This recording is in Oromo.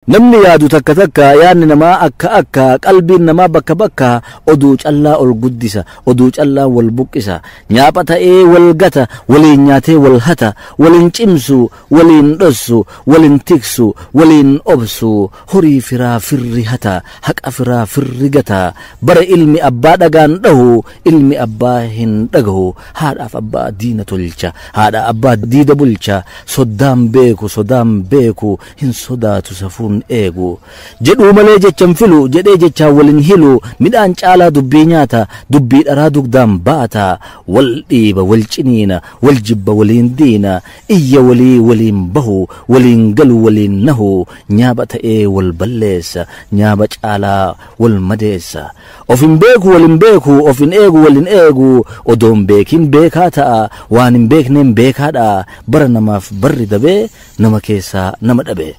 namni yaadu takka takka yaanni namaa akka qalbiin namaa bakka oduu callaa ol guddisa oduu callaa wal buqqisa nyaapha ta'ee wal gata waliin nyaatee wal hata waliin cimsu waliin dhossu waliin tiksu waliin obsu horii firaa firri hata haqa firaa firri gata bara ilmi abbaa dhagaan dhahu ilmi abbaa hin dhagahu haadhaaf abbaa diina tolcha haadha abbaa diida bulcha soddaan beeku hin sodaatu safuun eegu jedhu malee jechan filu jedhee jecha walin hilu midhaan caalaa dubbii nyaata dubbii dharaa dugdaan baata wal dhiiba wal ciniina wal jibba waliin diina iyya waliin bahu waliin galu waliin nahu nyaaba ta'ee wal balleessa nyaaba caalaa wal madeessa ofin beeku walin beeku ofin eegu walin eegu odoon beekin beekaa ta'a waan hin beekneen beekaadha bara namaaf barri dabee nama keessaa nama dhabe.